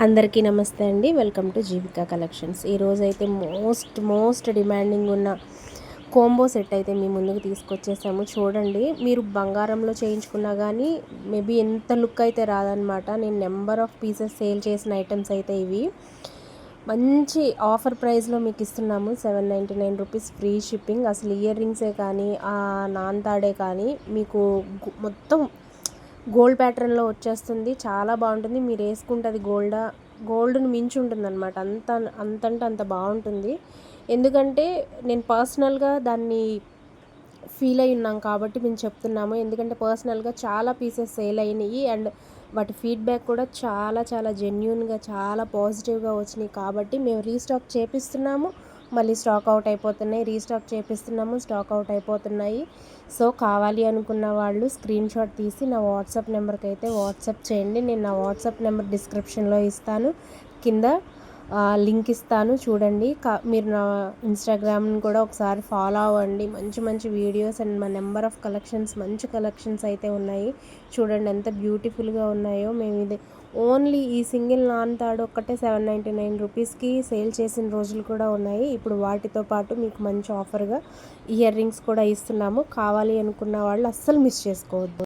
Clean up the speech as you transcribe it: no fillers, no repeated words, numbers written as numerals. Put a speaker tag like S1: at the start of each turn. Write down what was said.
S1: అందరికీ నమస్తే అండి. Welcome to Jeevika collections. ఈరోజైతే మోస్ట్ డిమాండింగ్ ఉన్న కోంబో సెట్ అయితే మీ ముందుకు తీసుకొచ్చేసాము. చూడండి, మీరు బంగారంలో చేయించుకున్నా కానీ మేబీ ఎంత లుక్ అయితే రాదనమాట. నేను నెంబర్ ఆఫ్ పీసెస్ సేల్ చేసిన ఐటమ్స్ అయితే ఇవి మంచి ఆఫర్ ప్రైస్లో మీకు ఇస్తున్నాము. 799 రూపీస్ ఫ్రీ షిప్పింగ్. అసలు ఇయర్ రింగ్సే కానీ ఆ నాన్తాడే కానీ మీకు మొత్తం గోల్డ్ ప్యాటర్న్లో వచ్చేస్తుంది. చాలా బాగుంటుంది. మీరు వేసుకుంటే అది గోల్డ్ని మించి ఉంటుంది అనమాట. అంతంటే అంత బాగుంటుంది. ఎందుకంటే నేను పర్సనల్గా దాన్ని ఫీల్ అయి ఉన్నాం కాబట్టి మేము చెప్తున్నాము. ఎందుకంటే పర్సనల్గా చాలా పీసెస్ సేల్ అయినాయి అండ్ వాటి ఫీడ్బ్యాక్ కూడా చాలా జెన్యూన్గా చాలా పాజిటివ్గా వచ్చినాయి కాబట్టి మేము రీస్టాక్ చేపిస్తున్నాము. మళ్ళీ స్టాక్ అవుట్ అయిపోతున్నాయి. రీస్టాక్ చేపిస్తున్నాము, స్టాక్ అవుట్ అయిపోతున్నాయి. సో కావాలి అనుకున్న వాళ్ళు స్క్రీన్ షాట్ తీసి నా వాట్సాప్ నెంబర్కి అయితే వాట్సాప్ చేయండి. నేను నా వాట్సాప్ నెంబర్ డిస్క్రిప్షన్లో ఇస్తాను, కింద లింక్ ఇస్తాను. చూడండి, మీరు నా ఇన్స్టాగ్రామ్ని కూడా ఒకసారి ఫాలో అవ్వండి. మంచి వీడియోస్ అండ్ మా నెంబర్ ఆఫ్ కలెక్షన్స్, మంచి కలెక్షన్స్ అయితే ఉన్నాయి. చూడండి ఎంత బ్యూటిఫుల్గా ఉన్నాయో. మేము ఇది ఓన్లీ ఈ సింగిల్ నాన్ తాడు ఒక్కటే 799 రూపీస్కి సేల్ చేసిన రోజులు కూడా ఉన్నాయి. ఇప్పుడు వాటితో పాటు మీకు మంచి ఆఫర్గా ఇయర్ రింగ్స్ కూడా ఇస్తున్నాము. కావాలి అనుకున్న వాళ్ళు అస్సలు మిస్ చేసుకోవద్దు.